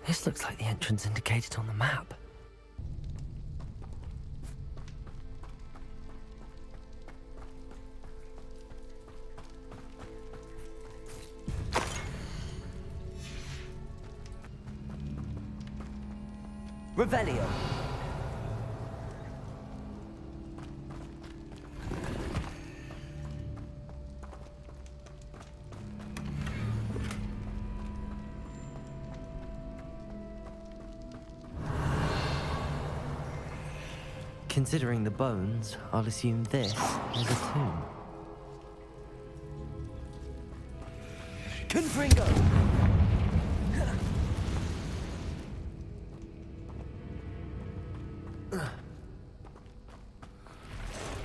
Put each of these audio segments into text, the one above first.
This looks like the entrance indicated on the map. Revelio. Considering the bones, I'll assume this is a tomb. Confringo!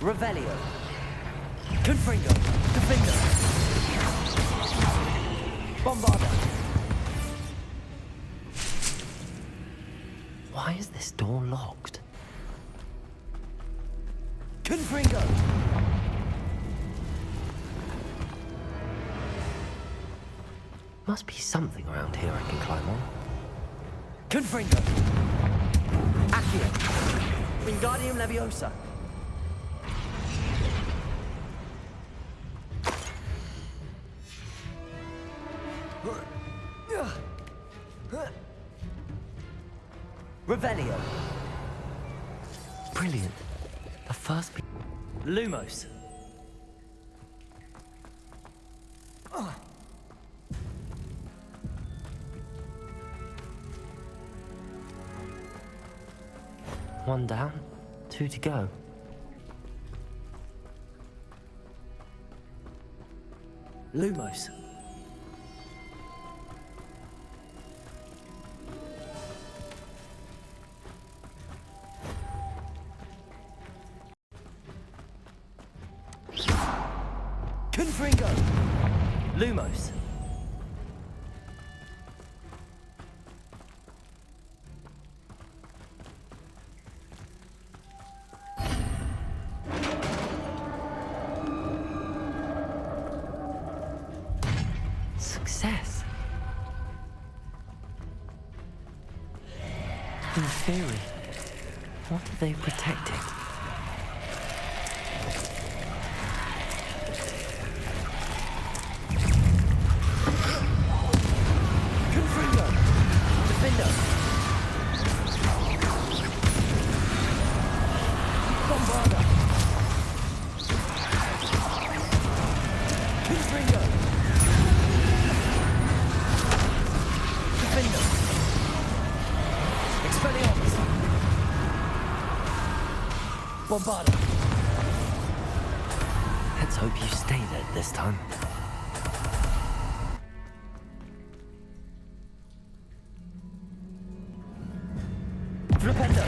Revelio. Confringo. Defender. Bombarda. Why is this door locked? Confringo. Must be something around here I can climb on. Confringo. Accio. Wingardium Leviosa. Revelio. Brilliant. The first Lumos. One down, 2 to go. Lumos. Confringo. Lumos. Success. In theory, what are they protecting? Confringo. Defender. Bombarda. Confringo. Defender. Expelliarmus. Bombarda. Let's hope you stay there this time. Flipendo.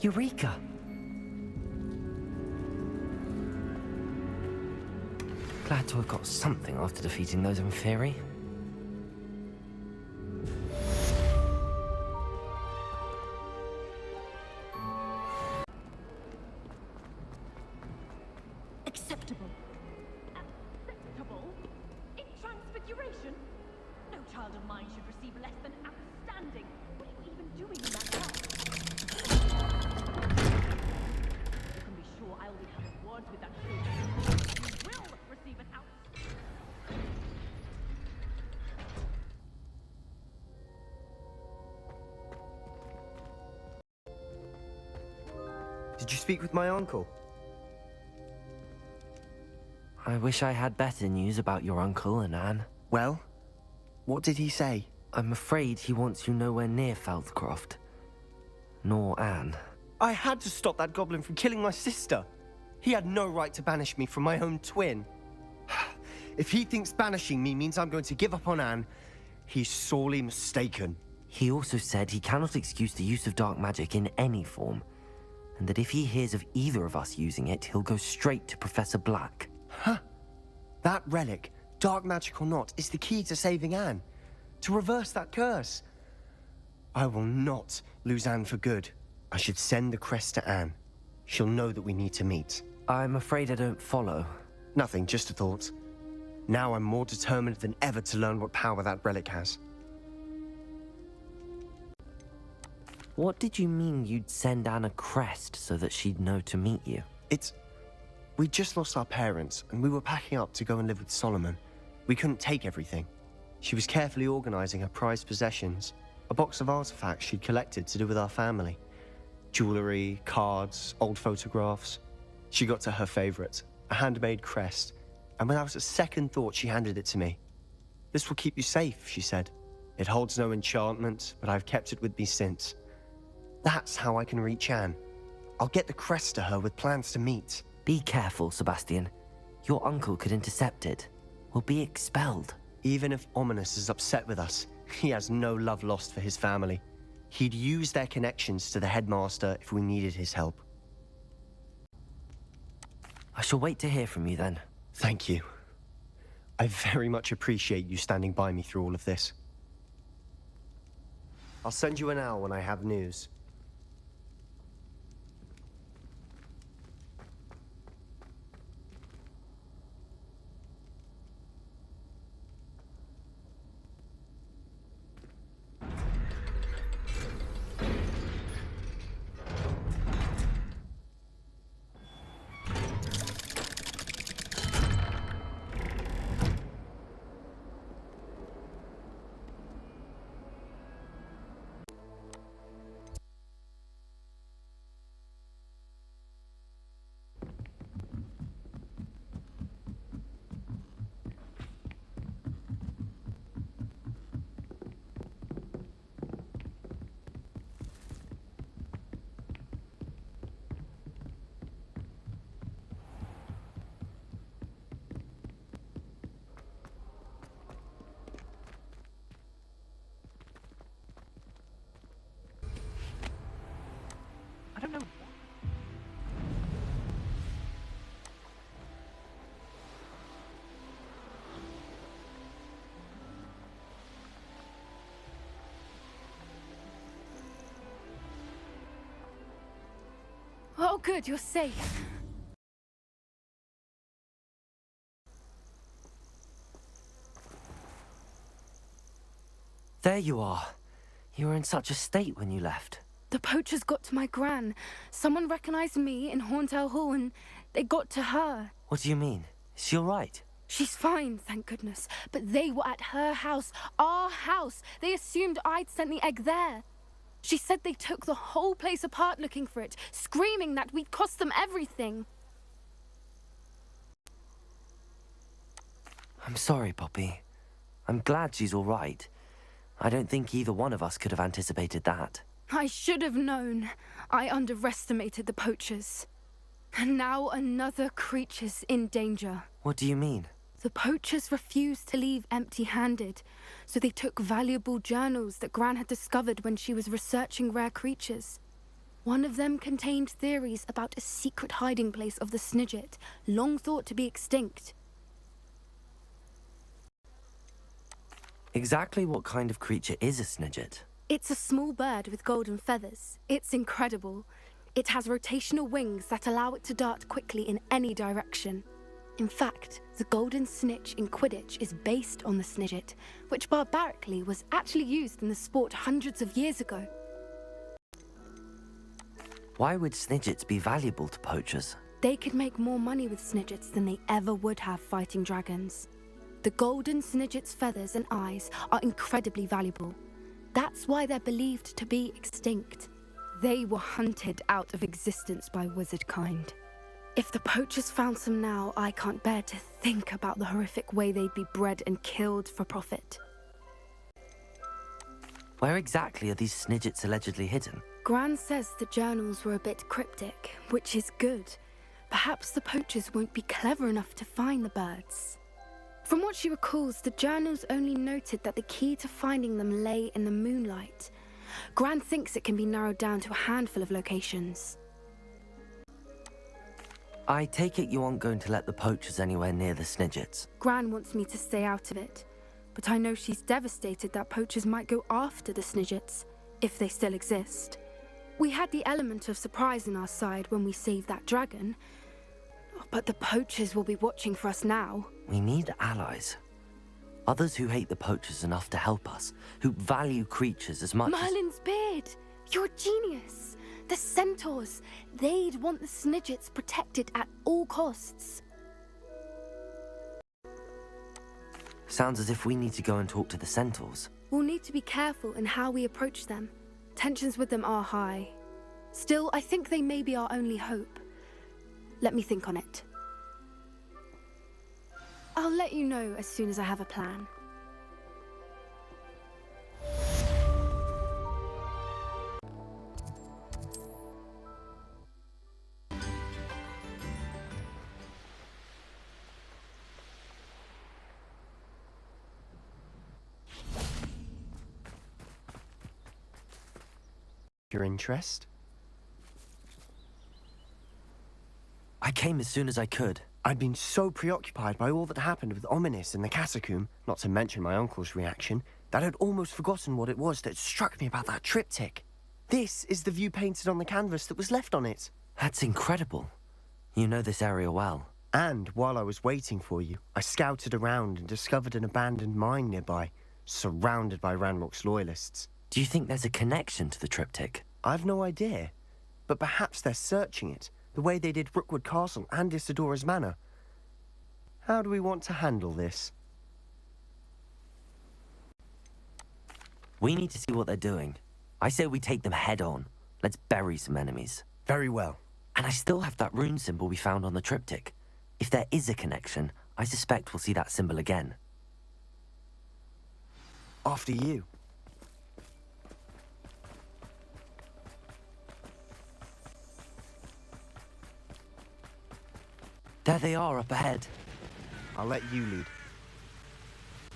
Eureka! Glad to have got something after defeating those in theory. Acceptable. Acceptable? In transfiguration? No child of mine should receive less than outstanding. What are you even doing in that class? You can be sure I'll be having words with that fool. You will receive an out. Did you speak with my uncle? I wish I had better news about your uncle and Anne. Well, what did he say? I'm afraid he wants you nowhere near Feldcroft. Nor Anne. I had to stop that goblin from killing my sister. He had no right to banish me from my own twin. If he thinks banishing me means I'm going to give up on Anne, he's sorely mistaken. He also said he cannot excuse the use of dark magic in any form, and that if he hears of either of us using it, he'll go straight to Professor Black. Huh. That relic, dark magic or not, is the key to saving Anne. To reverse that curse. I will not lose Anne for good. I should send the crest to Anne. She'll know that we need to meet. I'm afraid I don't follow. Nothing, just a thought. Now I'm more determined than ever to learn what power that relic has. What did you mean you'd send Anne a crest so that she'd know to meet you? We just lost our parents, and we were packing up to go and live with Solomon. We couldn't take everything. She was carefully organizing her prized possessions, a box of artifacts she'd collected to do with our family. Jewelry, cards, old photographs. She got to her favorite, a handmade crest, and without a second thought, she handed it to me. "This will keep you safe," she said. "It holds no enchantment, but I've kept it with me since. That's how I can reach Anne. I'll get the crest to her with plans to meet." Be careful, Sebastian. Your uncle could intercept it. We'll be expelled. Even if Ominous is upset with us, he has no love lost for his family. He'd use their connections to the headmaster if we needed his help. I shall wait to hear from you then. Thank you. I very much appreciate you standing by me through all of this. I'll send you an owl when I have news. I don't know. Oh, good, you're safe. There you are. You were in such a state when you left. The poachers got to my gran. Someone recognized me in Horntail Hall and they got to her. What do you mean? Is she all right? She's fine, thank goodness. But they were at her house, our house. They assumed I'd sent the egg there. She said they took the whole place apart looking for it, screaming that we'd cost them everything. I'm sorry, Poppy. I'm glad she's all right. I don't think either one of us could have anticipated that. I should have known. I underestimated the poachers. And now another creature's in danger. What do you mean? The poachers refused to leave empty-handed, so they took valuable journals that Gran had discovered when she was researching rare creatures. One of them contained theories about a secret hiding place of the Snidget, long thought to be extinct. Exactly what kind of creature is a Snidget? It's a small bird with golden feathers. It's incredible. It has rotational wings that allow it to dart quickly in any direction. In fact, the golden snitch in Quidditch is based on the Snidget, which barbarically was actually used in the sport hundreds of years ago. Why would Snidgets be valuable to poachers? They could make more money with Snidgets than they ever would have fighting dragons. The golden Snidget's feathers and eyes are incredibly valuable. That's why they're believed to be extinct. They were hunted out of existence by wizard kind. If the poachers found some now, I can't bear to think about the horrific way they'd be bred and killed for profit. Where exactly are these Snidgets allegedly hidden? Gran says the journals were a bit cryptic, which is good. Perhaps the poachers won't be clever enough to find the birds. From what she recalls, the journals only noted that the key to finding them lay in the moonlight. Gran thinks it can be narrowed down to a handful of locations. I take it you aren't going to let the poachers anywhere near the Snidgets. Gran wants me to stay out of it, but I know she's devastated that poachers might go after the Snidgets. if they still exist. We had the element of surprise on our side when we saved that dragon, but the poachers will be watching for us now. We need allies. Others who hate the poachers enough to help us, who value creatures as much Merlin's beard! You're a genius! The centaurs! They'd want the Snidgets protected at all costs. Sounds as if we need to go and talk to the centaurs. We'll need to be careful in how we approach them. Tensions with them are high. Still, I think they may be our only hope. Let me think on it. I'll let you know as soon as I have a plan. Your interest? I came as soon as I could. I'd been so preoccupied by all that happened with Ominis in the catacomb, not to mention my uncle's reaction, that I'd almost forgotten what it was that struck me about that triptych. This is the view painted on the canvas that was left on it. That's incredible. You know this area well. And while I was waiting for you, I scouted around and discovered an abandoned mine nearby, surrounded by Ranrock's loyalists. Do you think there's a connection to the triptych? I've no idea, but perhaps they're searching it, the way they did Rookwood Castle and Isidora's Manor. How do we want to handle this? We need to see what they're doing. I say we take them head on. Let's bury some enemies. Very well. And I still have that rune symbol we found on the triptych. If there is a connection, I suspect we'll see that symbol again. After you. There they are up ahead. I'll let you lead.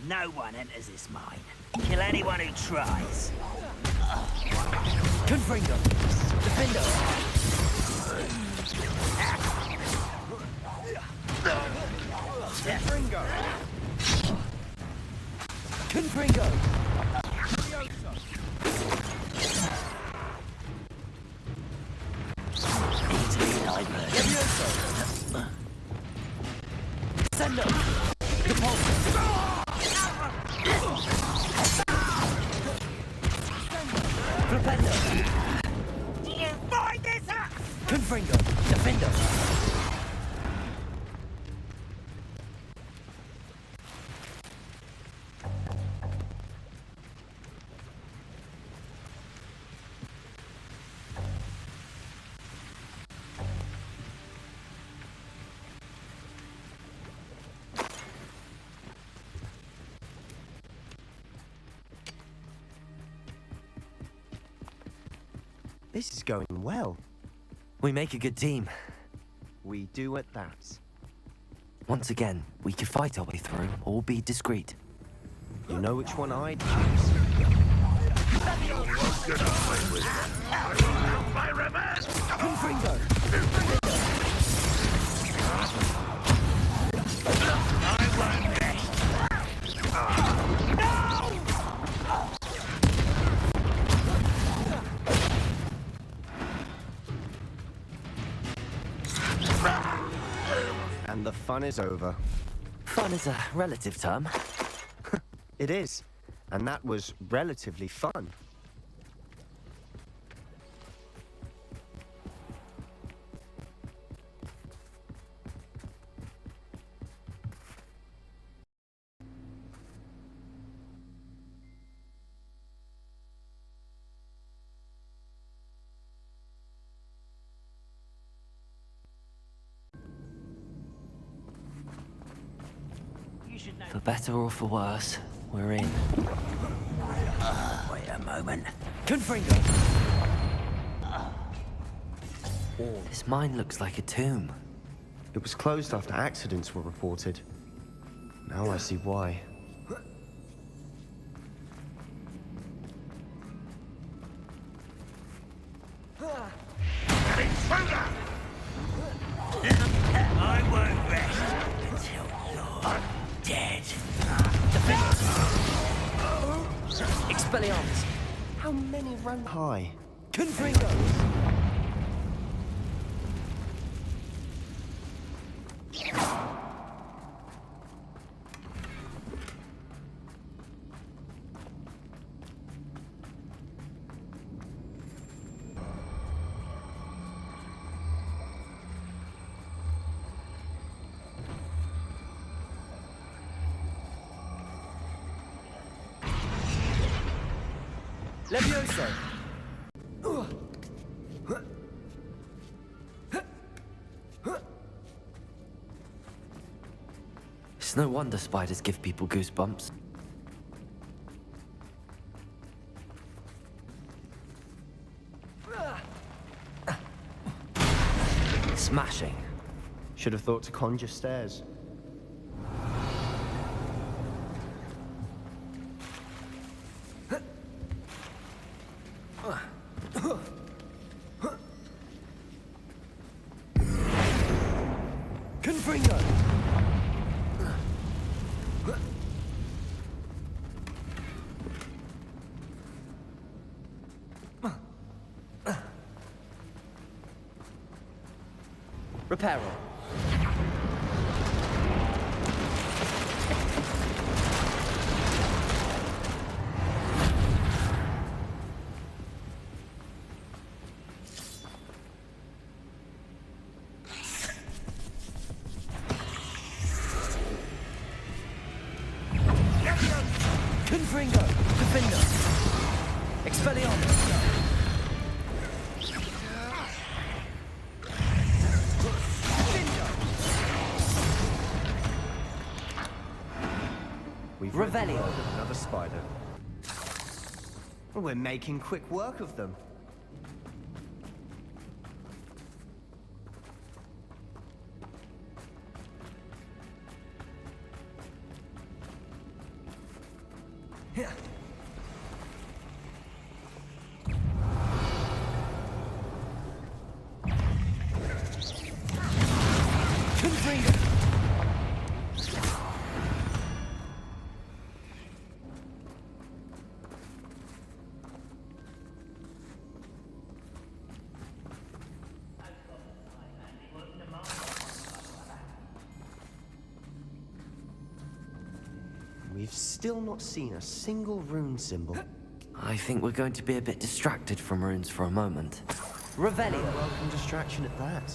No one enters this mine. Kill anyone who tries. Confringo! Defender! Confringo! Confringo! Send them! Flipendo! Do you find this up? Confringo! Defender! This is going well. We make a good team. We do at that. Once again, we can fight our way through, or be discreet. You know which one I'd choose. Confringo! And the fun is over. Fun is a relative term. It is. And that was relatively fun. For better or for worse, we're in. Wait a moment. Confringo! This mine looks like a tomb. It was closed after accidents were reported. Now I see why. I won't rest until you're dead. Expelliarmus! How many run high? Confringos! Levioso! It's no wonder spiders give people goosebumps. Smashing. Should have thought to conjure stairs. Confringo! Reparo. Confringo! Defender! Expelliarmus! We've Revelio. Another spider. We're making quick work of them. We've still not seen a single rune symbol. I think we're going to be a bit distracted from runes for a moment. Revelio! Welcome distraction at that.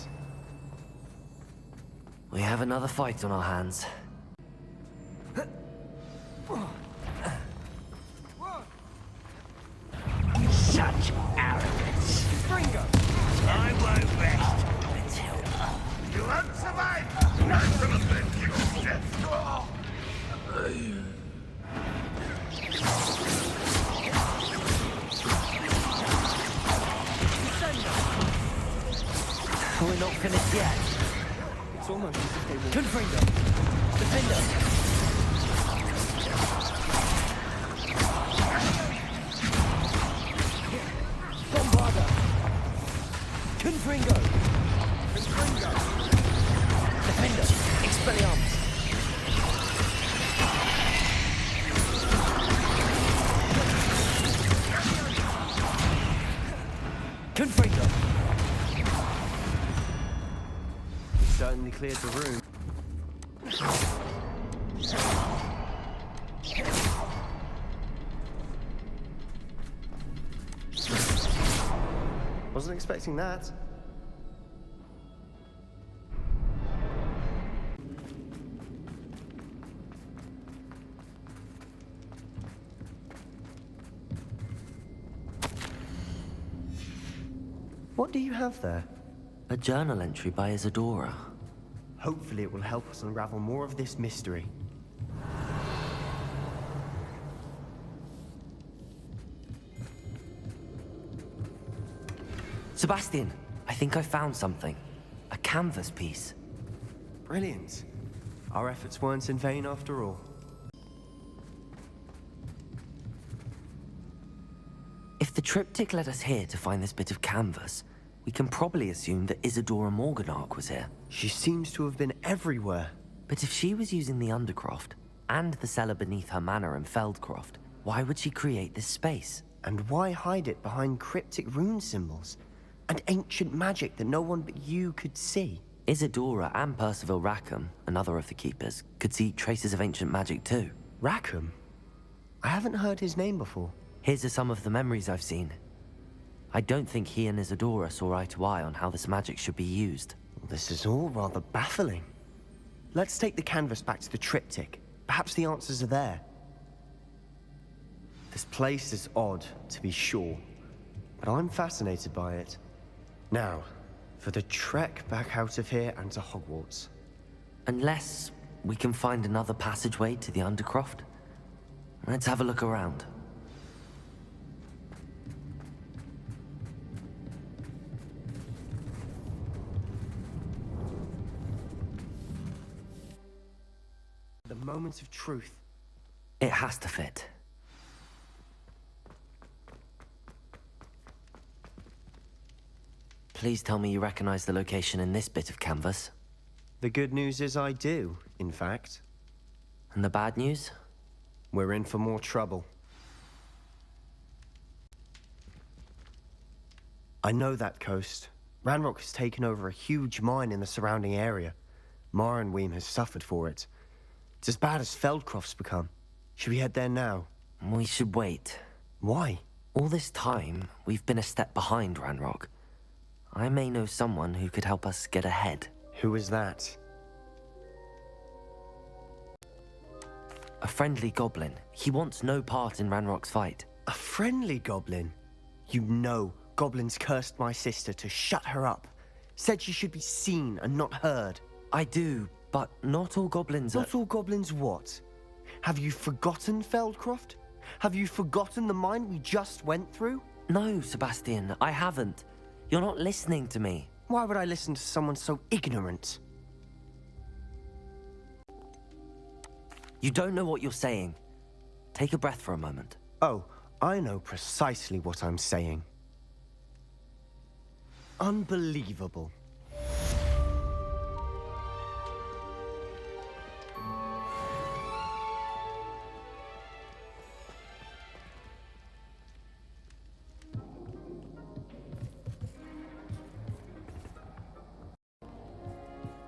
We have another fight on our hands. Such arrogance. Fringo! I won't rest until You won't survive! Not gonna let you death! We're not finished yet. It's almost as if they will... Confringo! Defender! Bombarda! Confringo! Confringo! Defender! Expelliarmus! Confringo! Certainly cleared the room. Wasn't expecting that. What do you have there? A journal entry by Isadora. Hopefully it will help us unravel more of this mystery. Sebastian, I think I found something. A canvas piece. Brilliant. Our efforts weren't in vain after all. If the triptych led us here to find this bit of canvas, we can probably assume that Isadora Morganach was here. She seems to have been everywhere. But if she was using the Undercroft, and the cellar beneath her manor in Feldcroft, why would she create this space? And why hide it behind cryptic rune symbols? And ancient magic that no one but you could see? Isadora and Percival Rackham, another of the Keepers, could see traces of ancient magic too. Rackham? I haven't heard his name before. Here's are some of the memories I've seen. I don't think he and Isadora saw eye to eye on how this magic should be used. This is all rather baffling. Let's take the canvas back to the triptych. Perhaps the answers are there. This place is odd, to be sure, but I'm fascinated by it. Now, for the trek back out of here and to Hogwarts. Unless we can find another passageway to the Undercroft. Let's have a look around. The moment of truth. It has to fit. Please tell me you recognize the location in this bit of canvas. The good news is I do, in fact. And the bad news? We're in for more trouble. I know that coast. Ranrock has taken over a huge mine in the surrounding area. Mornweem has suffered for it. It's as bad as Feldcroft's become. Should we head there now? We should wait. Why? All this time, we've been a step behind Ranrock. I may know someone who could help us get ahead. Who is that? A friendly goblin. He wants no part in Ranrock's fight. A friendly goblin? You know, goblins cursed my sister to shut her up. Said she should be seen and not heard. I do, but not all goblins are... Not all goblins what? Have you forgotten Feldcroft? Have you forgotten the mine we just went through? No, Sebastian, I haven't. You're not listening to me. Why would I listen to someone so ignorant? You don't know what you're saying. Take a breath for a moment. Oh, I know precisely what I'm saying. Unbelievable.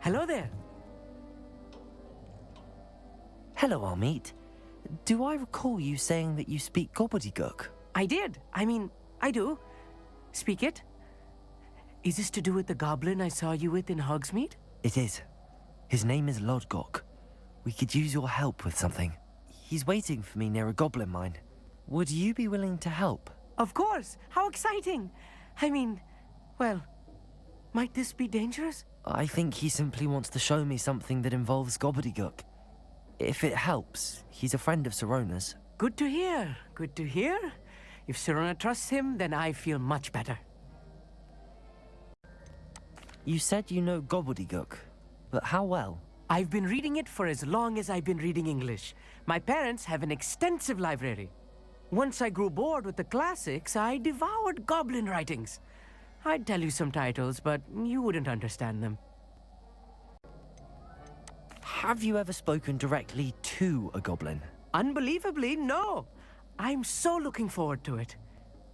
Hello there. Hello, Amit. Do I recall you saying that you speak gobbledygook? I did. I mean, I do. Speak it. Is this to do with the goblin I saw you with in Hogsmeade? It is. His name is Lodgok. We could use your help with something. He's waiting for me near a goblin mine. Would you be willing to help? Of course. How exciting. I mean, well, might this be dangerous? I think he simply wants to show me something that involves gobbledygook. If it helps, he's a friend of Sirona's. Good to hear. Good to hear. If Sirona trusts him, then I feel much better. You said you know gobbledygook, but how well? I've been reading it for as long as I've been reading English. My parents have an extensive library. Once I grew bored with the classics, I devoured goblin writings. I'd tell you some titles, but you wouldn't understand them. Have you ever spoken directly to a goblin? Unbelievably, no. I'm so looking forward to it.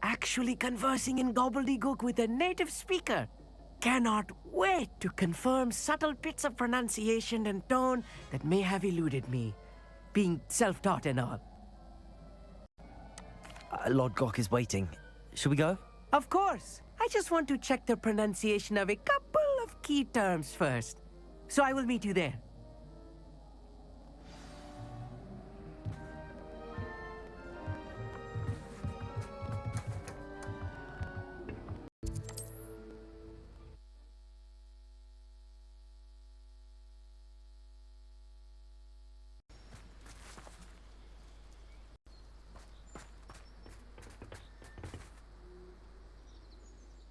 Actually conversing in gobbledygook with a native speaker. Cannot wait to confirm subtle bits of pronunciation and tone that may have eluded me, being self-taught and all. Lodgok is waiting. Shall we go? Of course. I just want to check the pronunciation of a couple of key terms first. So I will meet you there.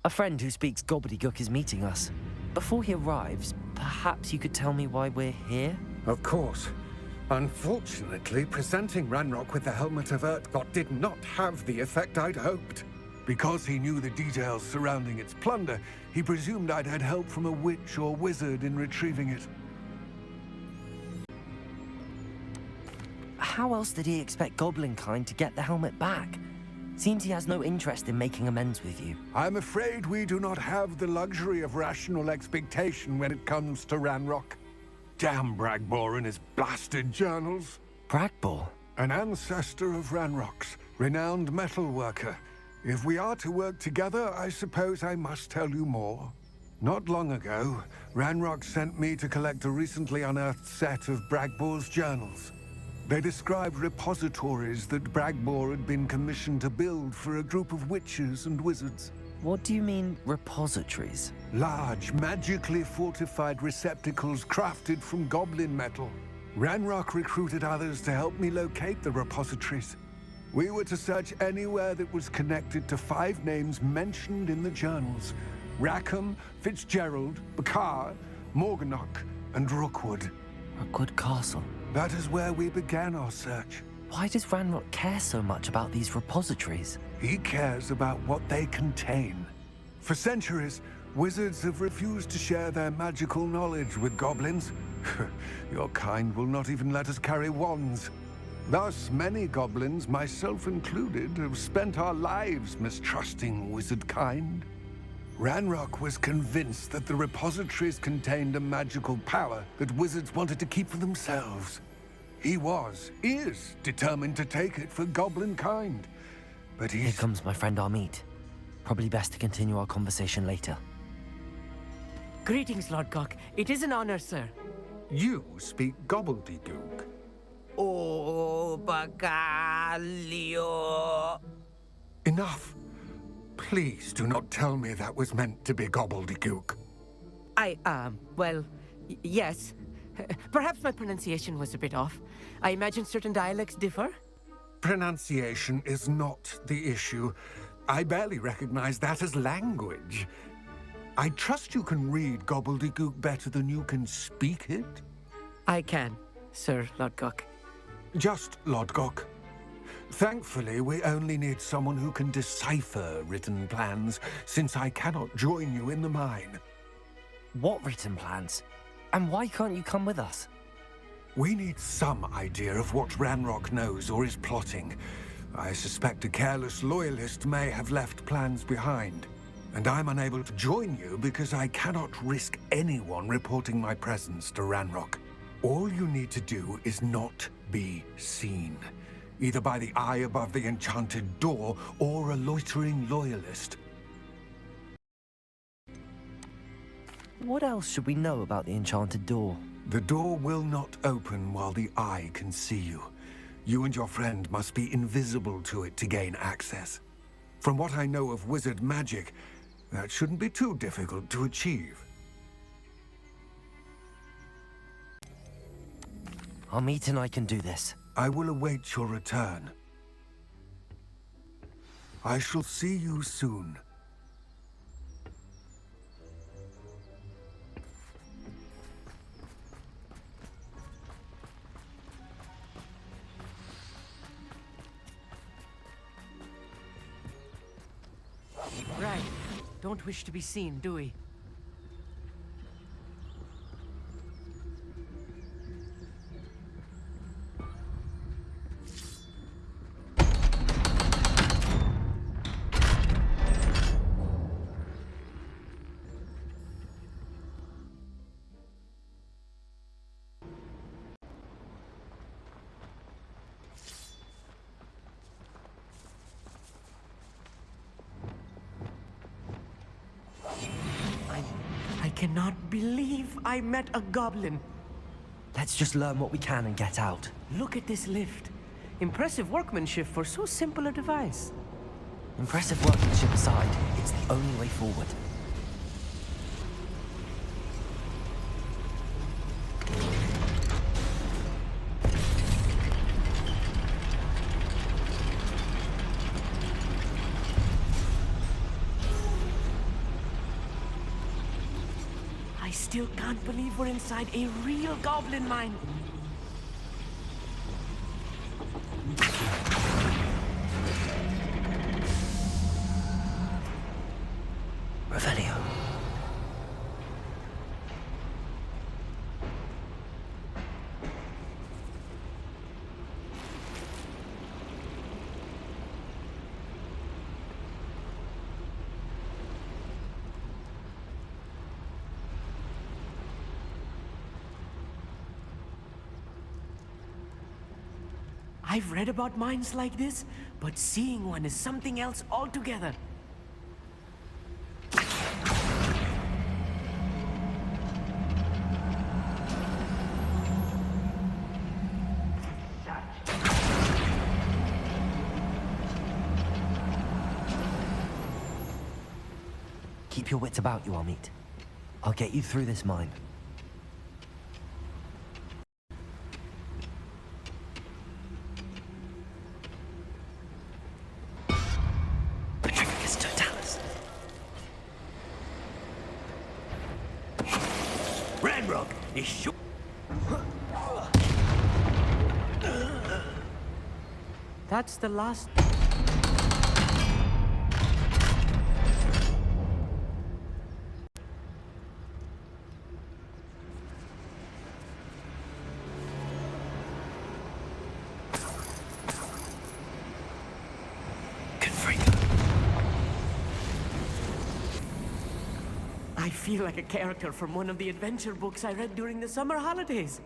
A friend who speaks gobbledygook is meeting us. Before he arrives, perhaps you could tell me why we're here? Of course. Unfortunately, presenting Ranrock with the Helmet of Urtkot did not have the effect I'd hoped. Because he knew the details surrounding its plunder, he presumed I'd had help from a witch or wizard in retrieving it. How else did he expect Goblinkind to get the helmet back? Seems he has no interest in making amends with you. I'm afraid we do not have the luxury of rational expectation when it comes to Ranrock. Damn Bragbor and his blasted journals. Bragbor? An ancestor of Ranrock's, renowned metal worker. If we are to work together, I suppose I must tell you more. Not long ago, Ranrock sent me to collect a recently unearthed set of Bragbor's journals. They described repositories that Bragbor had been commissioned to build for a group of witches and wizards. What do you mean, repositories? Large, magically fortified receptacles crafted from goblin metal. Ranrock recruited others to help me locate the repositories. We were to search anywhere that was connected to 5 names mentioned in the journals: Rackham, Fitzgerald, Bakar, Morganach, and Rookwood. Rookwood Castle. That is where we began our search. Why does Ranrock care so much about these repositories? He cares about what they contain. For centuries, wizards have refused to share their magical knowledge with goblins. Your kind will not even let us carry wands. Thus, many goblins, myself included, have spent our lives mistrusting wizard kind. Ranrock was convinced that the repositories contained a magical power that wizards wanted to keep for themselves. He is determined to take it for goblin kind. But Here comes my friend Amit. Probably best to continue our conversation later. Greetings, Lodgok. It is an honor, sir. You speak gobbledygook. Oh, Bagalio. Enough. Please do not tell me that was meant to be gobbledygook. Well, yes. Perhaps my pronunciation was a bit off. I imagine certain dialects differ. Pronunciation is not the issue. I barely recognize that as language. I trust you can read gobbledygook better than you can speak it? I can, Sir Lodgok. Just Lodgok. Thankfully, we only need someone who can decipher written plans, since I cannot join you in the mine. What written plans? And why can't you come with us? We need some idea of what Ranrock knows or is plotting. I suspect a careless loyalist may have left plans behind. And I'm unable to join you because I cannot risk anyone reporting my presence to Ranrock. All you need to do is not be seen, either by the eye above the enchanted door or a loitering loyalist. What else should we know about the enchanted door? The door will not open while the eye can see you. You and your friend must be invisible to it to gain access. From what I know of wizard magic, that shouldn't be too difficult to achieve. Amit and I can do this. I will await your return. I shall see you soon. Right. Don't wish to be seen, do we? I cannot believe I met a goblin. Let's just learn what we can and get out. Look at this lift. Impressive workmanship for so simple a device. Impressive workmanship aside, it's the only way forward. I still can't believe we're inside a real goblin mine. Revelio. I've read about mines like this, but seeing one is something else altogether. Keep your wits about you, Amit. I'll get you through this mine. Patricus Totalis. Ranrock is sure. That's the last... I feel like a character from one of the adventure books I read during the summer holidays.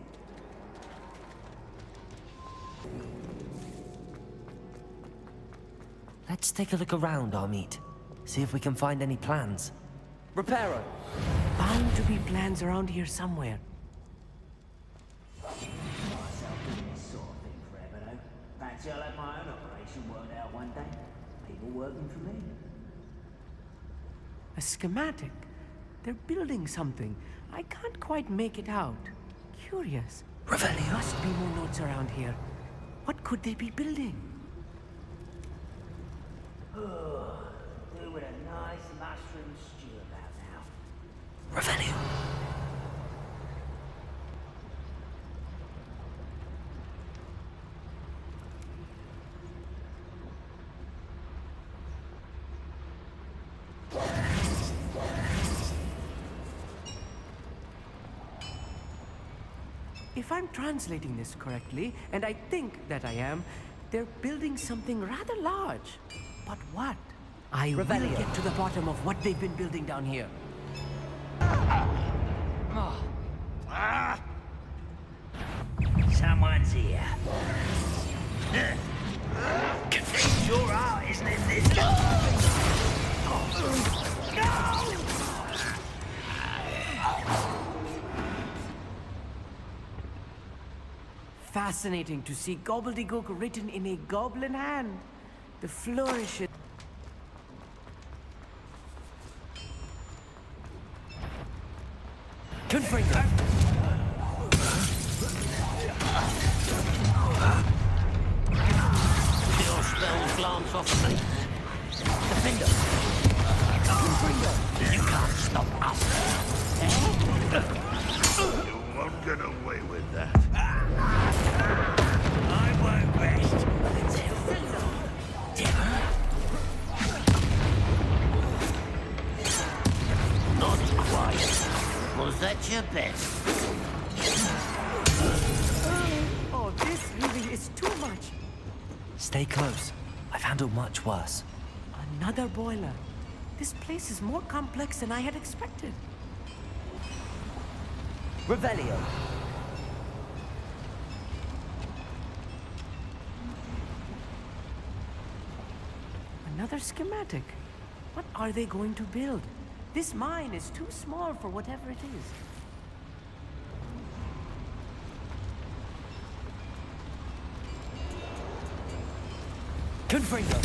Let's take a look around, Amit. See if we can find any plans. Reparo! Bound to be plans around here somewhere. Myself doing this sort of thing forever, though. Fancy I'll have my own operation worked out one day. People working for me. A schematic. They're building something. I can't quite make it out. Curious. Revelio. Must be more notes around here. What could they be building? Do with a nice mushroom stew about now. Revelio. If I'm translating this correctly, and I think that I am, they're building something rather large. But what? I will get to the bottom of what they've been building down here. Someone's here. It's your art, isn't it, this? Fascinating to see gobbledygook written in a goblin hand. The flourish. Confringo! Your spells glance off me. Defender! Confringo! You can't stop us! You won't get away with that. I won't rest until not quite. Was that your best? Oh, this really is too much. Stay close. I've handled much worse. Another boiler. This place is more complex than I had expected. Revelio. Another schematic. What are they going to build? This mine is too small for whatever it is. Confringo.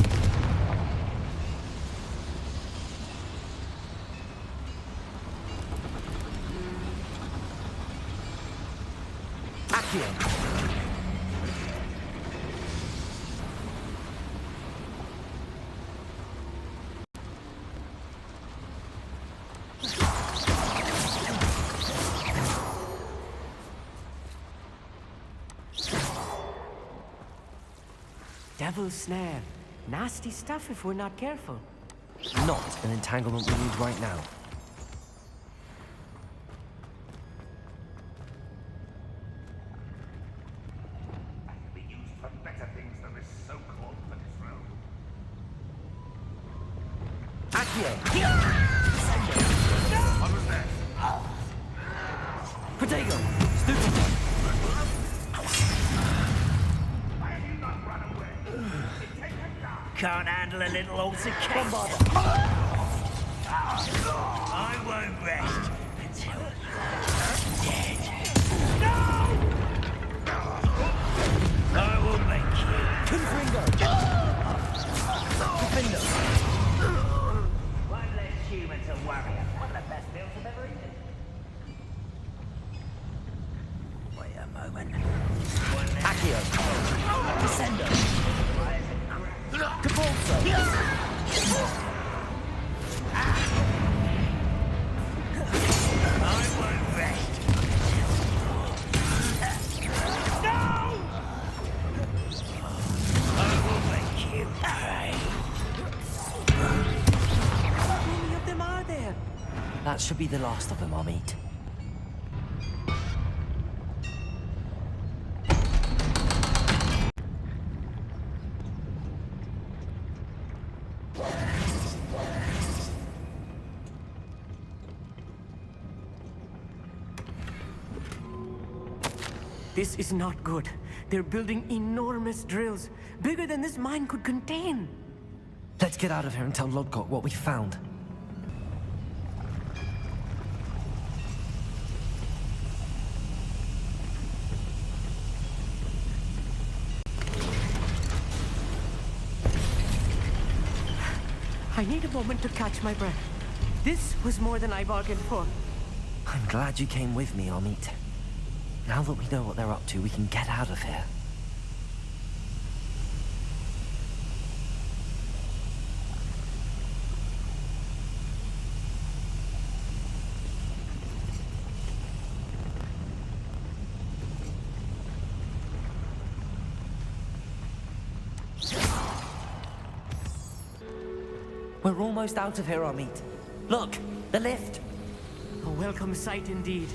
Accio. Devil's snare. Nasty stuff if we're not careful. Not an entanglement we need right now. Be used for better things than this so-called Patrol. Accio. What was that? Protego. Stupid. Why have you not Can't handle a little altercation. I won't rest until you're dead. No! I will make you. One less human to worry about. One of the best meals I've ever eaten. Wait a moment. Accio. Descendo. Capulso. I won't rest. No! I will make you pay. How many of them are there? That should be the last of them, Amit. This is not good. They're building enormous drills, bigger than this mine could contain. Let's get out of here and tell Lodgok what we found. I need a moment to catch my breath. This was more than I bargained for. I'm glad you came with me, Amit. Now that we know what they're up to, we can get out of here. We're almost out of here, Amit. Look, the lift. A welcome sight indeed.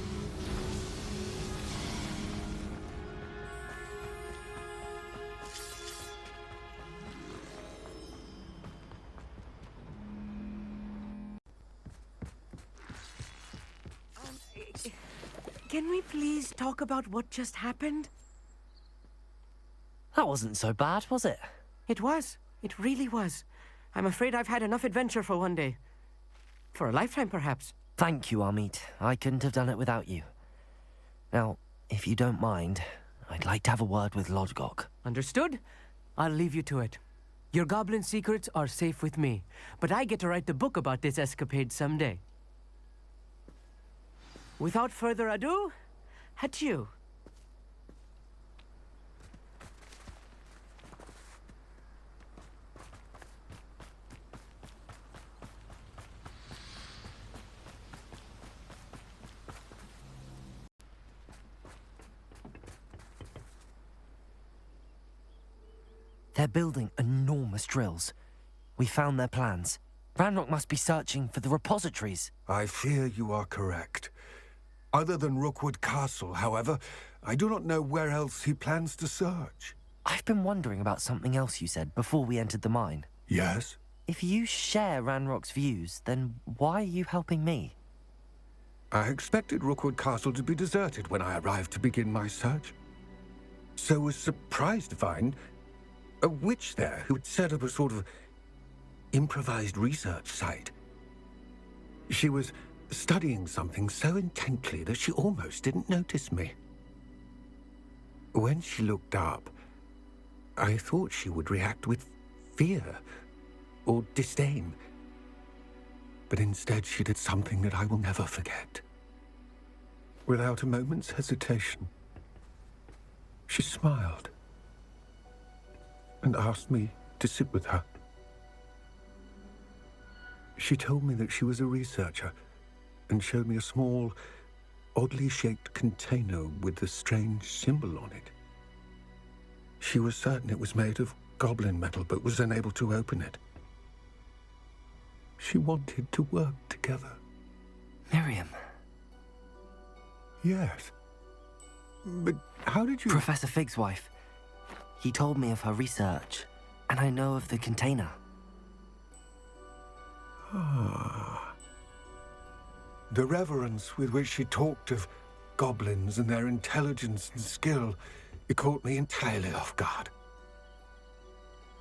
Can we please talk about what just happened? That wasn't so bad, was it? It was. It really was. I'm afraid I've had enough adventure for one day. For a lifetime, perhaps. Thank you, Amit. I couldn't have done it without you. Now, if you don't mind, I'd like to have a word with Lodgok. Understood? I'll leave you to it. Your goblin secrets are safe with me, but I get to write the book about this escapade someday. Without further ado, adieu. They're building enormous drills. We found their plans. Ranrock must be searching for the repositories. I fear you are correct. Other than Rookwood Castle, however, I do not know where else he plans to search. I've been wondering about something else you said before we entered the mine. Yes? If you share Ranrock's views, then why are you helping me? I expected Rookwood Castle to be deserted when I arrived to begin my search. So was surprised to find a witch there who had set up a sort of improvised research site. She was studying something so intently that she almost didn't notice me. When she looked up, I thought she would react with fear or disdain. But instead she did something that I will never forget. Without a moment's hesitation, she smiled and asked me to sit with her. She told me that she was a researcher and showed me a small, oddly shaped container with a strange symbol on it. She was certain it was made of goblin metal, but was unable to open it. She wanted to work together. Miriam. Yes. But how did you... Professor Fig's wife. He told me of her research, and I know of the container. Ah. The reverence with which she talked of goblins and their intelligence and skill, it caught me entirely off guard.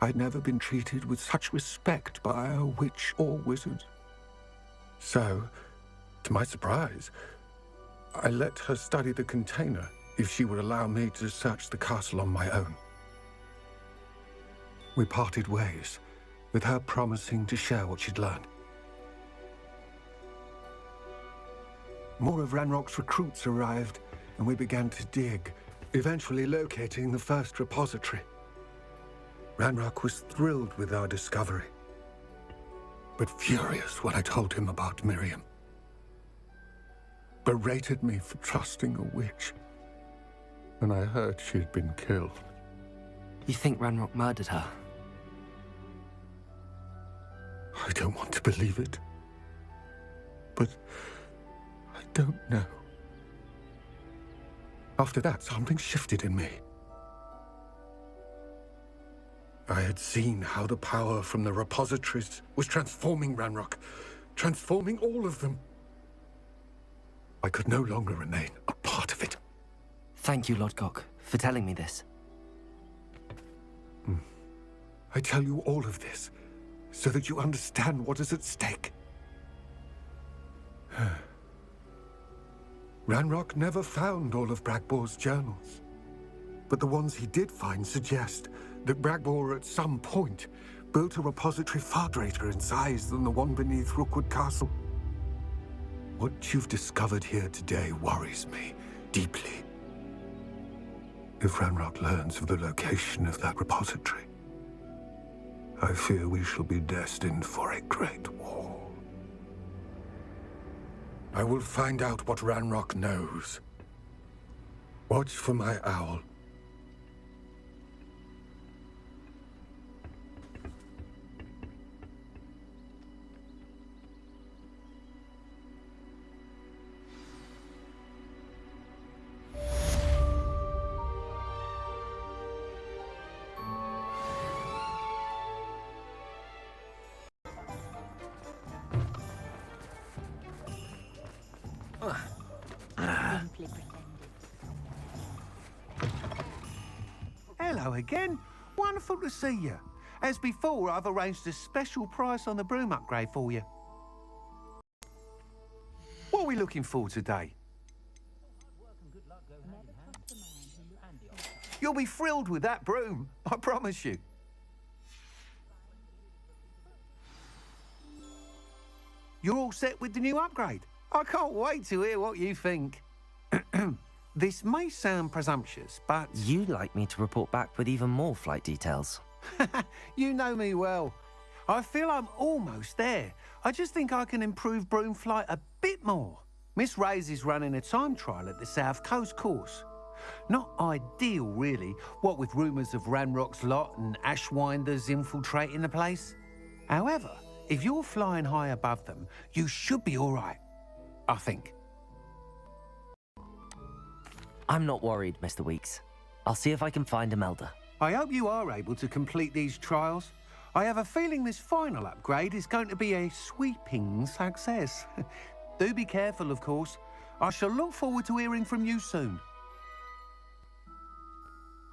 I'd never been treated with such respect by a witch or wizard. So, to my surprise, I let her study the container if she would allow me to search the castle on my own. We parted ways, with her promising to share what she'd learned. More of Ranrock's recruits arrived, and we began to dig, eventually locating the first repository. Ranrock was thrilled with our discovery, but furious when I told him about Miriam. Berated me for trusting a witch, and I heard she'd been killed. You think Ranrock murdered her? I don't want to believe it, but I don't know. After that, something shifted in me. I had seen how the power from the repositories was transforming Ranrock, transforming all of them. I could no longer remain a part of it. Thank you, Lodgok, for telling me this. I tell you all of this so that you understand what is at stake. Ranrock never found all of Bragbor's journals, but the ones he did find suggest that Bragbor at some point built a repository far greater in size than the one beneath Rookwood Castle. What you've discovered here today worries me deeply. If Ranrock learns of the location of that repository, I fear we shall be destined for a great war. I will find out what Ranrock knows. Watch for my owl. Hello again. Wonderful to see you. As before, I've arranged a special price on the broom upgrade for you. What are we looking for today? You'll be thrilled with that broom, I promise you. You're all set with the new upgrade. I can't wait to hear what you think. This may sound presumptuous, but... You'd like me to report back with even more flight details. You know me well. I feel I'm almost there. I just think I can improve broom flight a bit more. Miss Ray's is running a time trial at the South Coast course. Not ideal, really, what with rumours of Ranrock's lot and Ashwinders infiltrating the place. However, if you're flying high above them, you should be all right, I think. I'm not worried, Mr. Weeks. I'll see if I can find Imelda. I hope you are able to complete these trials. I have a feeling this final upgrade is going to be a sweeping success. Do be careful, of course. I shall look forward to hearing from you soon.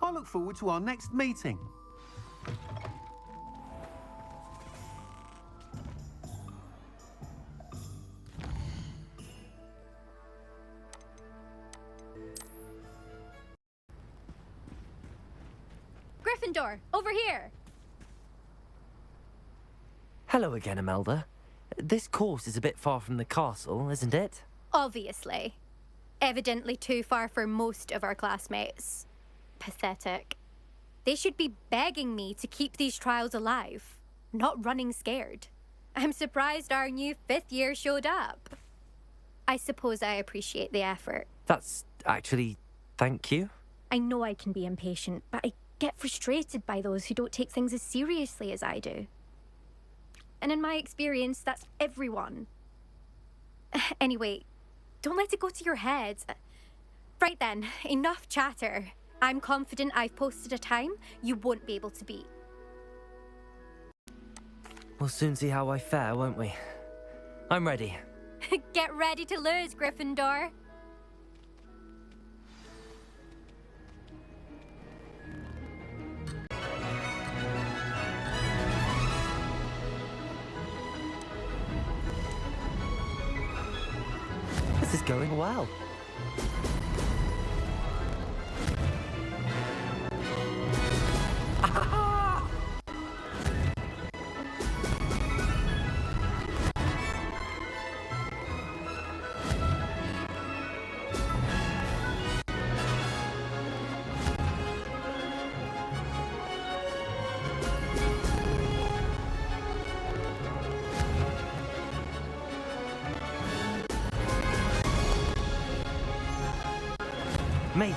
I look forward to our next meeting. Gryffindor, over here! Hello again, Imelda. This course is a bit far from the castle, isn't it? Obviously. Evidently too far for most of our classmates. Pathetic. They should be begging me to keep these trials alive, not running scared. I'm surprised our new 5th year showed up. I suppose I appreciate the effort. That's actually... thank you. I know I can be impatient, but I get frustrated by those who don't take things as seriously as I do. And in my experience, that's everyone. Anyway, don't let it go to your head. Right then, enough chatter. I'm confident I've posted a time you won't be able to beat. We'll soon see how I fare, won't we? I'm ready. Get ready to lose, Gryffindor. is going well. Made it.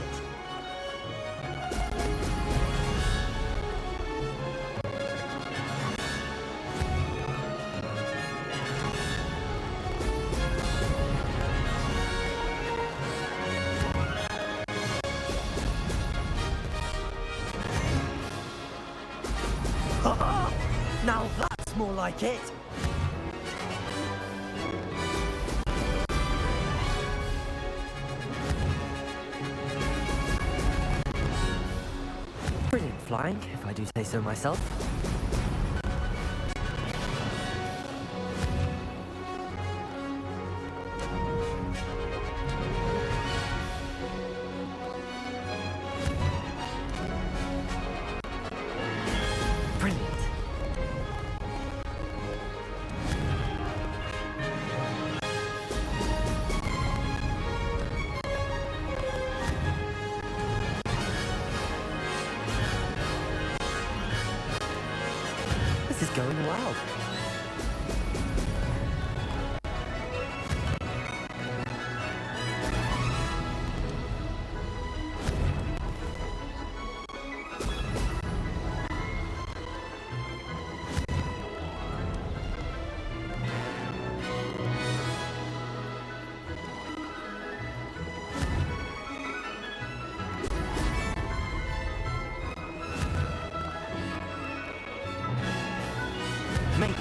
Now that's more like it. Brilliant flying, if I do say so myself. Brilliant. This is going well. Made it.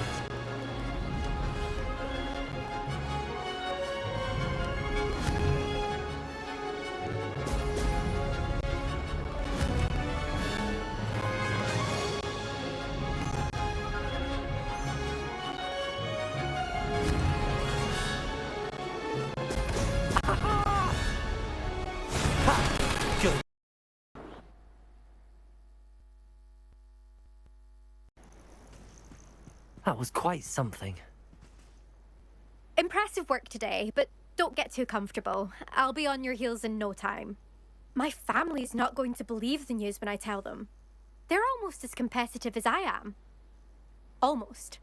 Ha! Good. That was quite something. Impressive work today, but don't get too comfortable. I'll be on your heels in no time. My family's not going to believe the news when I tell them. They're almost as competitive as I am. Almost.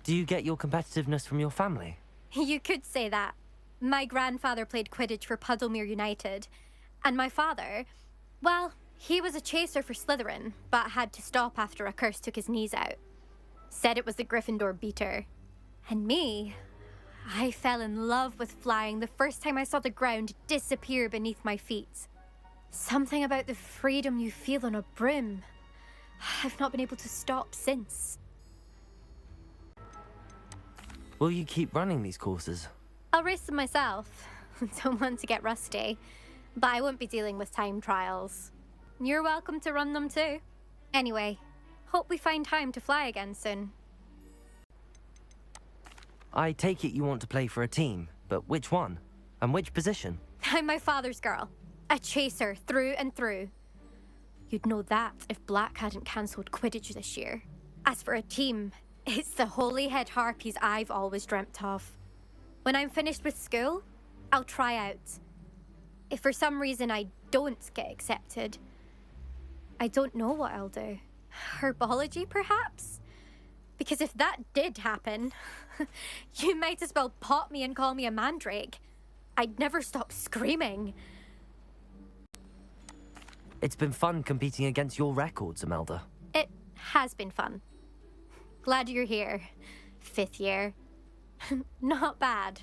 Do you get your competitiveness from your family? You could say that. My grandfather played Quidditch for Puddlemere United, and my father, well, he was a chaser for Slytherin, but had to stop after a curse took his knees out. Said it was the Gryffindor beater. And me, I fell in love with flying the first time I saw the ground disappear beneath my feet. Something about the freedom you feel on a broom. I've not been able to stop since. Will you keep running these courses? I'll race them myself. Don't want to get rusty. But I won't be dealing with time trials. You're welcome to run them too. Anyway, hope we find time to fly again soon. I take it you want to play for a team, but which one? And which position? I'm my father's girl. A chaser through and through. You'd know that if Black hadn't cancelled Quidditch this year. As for a team, it's the Holyhead Harpies I've always dreamt of. When I'm finished with school, I'll try out. If for some reason I don't get accepted, I don't know what I'll do. Herbology, perhaps? Because if that did happen, you might as well pop me and call me a mandrake. I'd never stop screaming. It's been fun competing against your records, Imelda. It has been fun. Glad you're here. 5th year. Not bad.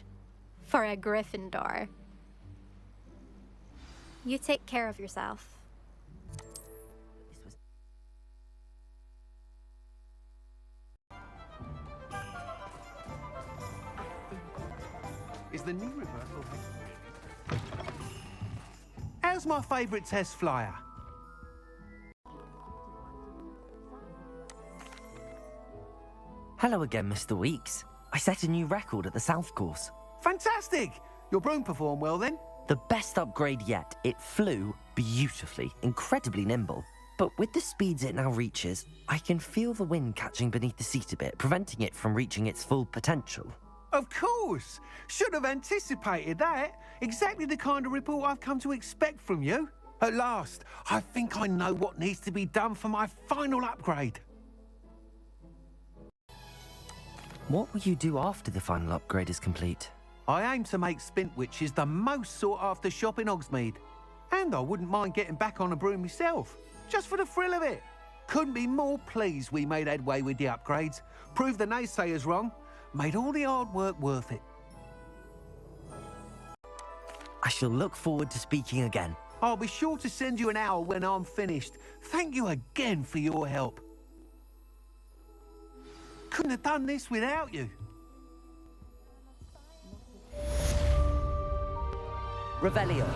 For a Gryffindor. You take care of yourself. Is the knee reversal? How's my favourite test flyer? Hello again, Mr. Weeks. I set a new record at the South Course. Fantastic! Your broom performed well then? The best upgrade yet. It flew beautifully, incredibly nimble. But with the speeds it now reaches, I can feel the wind catching beneath the seat a bit, preventing it from reaching its full potential. Of course! Should have anticipated that. Exactly the kind of report I've come to expect from you. At last, I think I know what needs to be done for my final upgrade. What will you do after the final upgrade is complete? I aim to make Spintwitches the most sought-after shop in Hogsmeade. And I wouldn't mind getting back on a broom myself, just for the thrill of it. Couldn't be more pleased we made headway with the upgrades, proved the naysayers wrong, made all the hard work worth it. I shall look forward to speaking again. I'll be sure to send you an owl when I'm finished. Thank you again for your help. Couldn't have done this without you. Revelio.